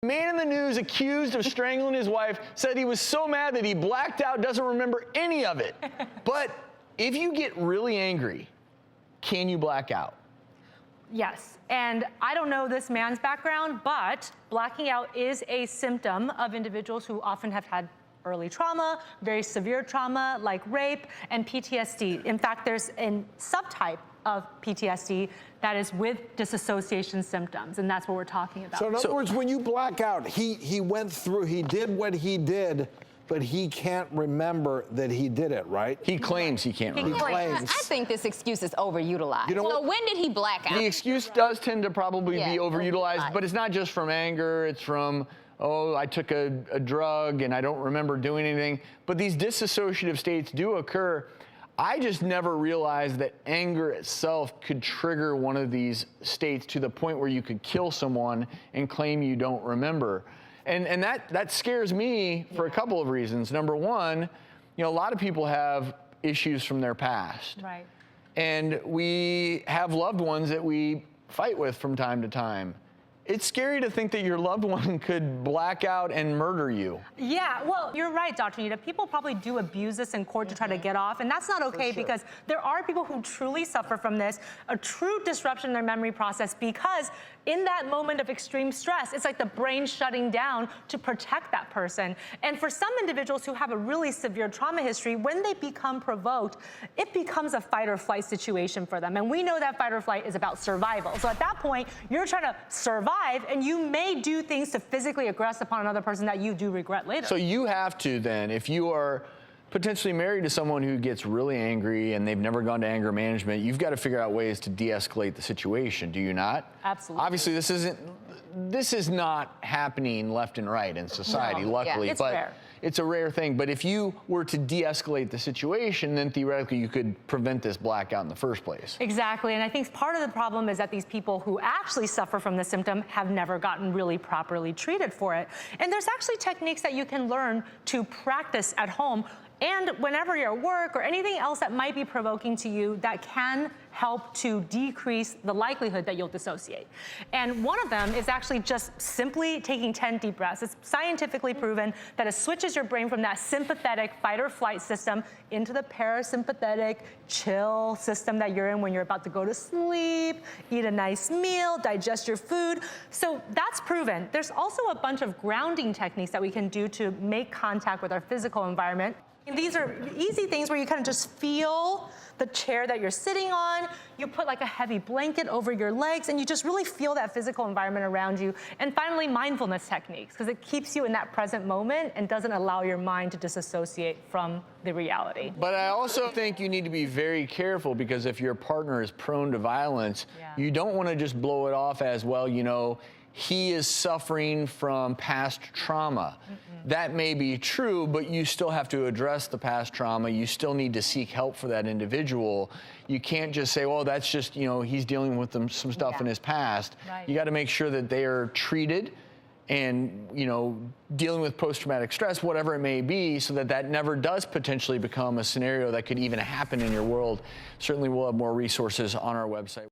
Man in the news accused of strangling his wife said he was so mad that he blacked out, doesn't remember any of it. But if you get really angry, can you black out? Yes, and I don't know this man's background, but blacking out is a symptom of individuals who often have had early trauma, very severe trauma like rape and PTSD. In fact, there's a subtype of PTSD that is with disassociation symptoms, and that's what we're talking about. So in other words, when you black out, he went through, he did what he did, but he can't remember that he did it, right? He claims he can't remember. He claims. I think this excuse is overutilized. You know so what? when did he black out? The excuse does tend to probably be overutilized, overutilized. but it's not just from anger, it's from, oh, I took a drug and I don't remember doing anything. But these dissociative states do occur. I just never realized that anger itself could trigger one of these states to the point where you could kill someone and claim you don't remember. And that scares me for a couple of reasons. Number one, you know, a lot of people have issues from their past. Right. And we have loved ones that we fight with from time to time. It's scary to think that your loved one could black out and murder you. Yeah, well, you're right, Dr. Nita. People probably do abuse this in court to try to get off, and that's not okay because there are people who truly suffer from this, a true disruption in their memory process, because in that moment of extreme stress, it's like the brain shutting down to protect that person. And for some individuals who have a really severe trauma history, when they become provoked, it becomes a fight or flight situation for them. And we know that fight or flight is about survival. So at that point, you're trying to survive, and you may do things to physically aggress upon another person that you do regret later. So you have to then, if you are potentially married to someone who gets really angry and they've never gone to anger management, you've got to figure out ways to de-escalate the situation, do you not? Absolutely. Obviously, this is not happening left and right in society, luckily. Yeah, it's but rare. It's a rare thing. But if you were to de-escalate the situation, then theoretically you could prevent this blackout in the first place. Exactly, and I think part of the problem is that these people who actually suffer from the symptom have never gotten really properly treated for it. And there's actually techniques that you can learn to practice at home and whenever you're at work or anything else that might be provoking to you that can help to decrease the likelihood that you'll dissociate. And one of them is actually just simply taking 10 deep breaths. It's scientifically proven that it switches your brain from that sympathetic fight or flight system into the parasympathetic chill system that you're in when you're about to go to sleep, eat a nice meal, digest your food. So that's proven. There's also a bunch of grounding techniques that we can do to make contact with our physical environment. And these are easy things where you kind of just feel the chair that you're sitting on, you put like a heavy blanket over your legs, and you just really feel that physical environment around you. And finally, mindfulness techniques, because it keeps you in that present moment and doesn't allow your mind to disassociate from the reality. But I also think you need to be very careful, because if your partner is prone to violence, you don't want to just blow it off as, well, you know, he is suffering from past trauma. That may be true, but you still have to address the past trauma. You still need to seek help for that individual. You can't just say, well, that's just, you know, he's dealing with some stuff in his past. You got to make sure that they are treated and, you know, dealing with post-traumatic stress, whatever it may be, so that that never does potentially become a scenario that could even happen in your world. Certainly we'll have more resources on our website.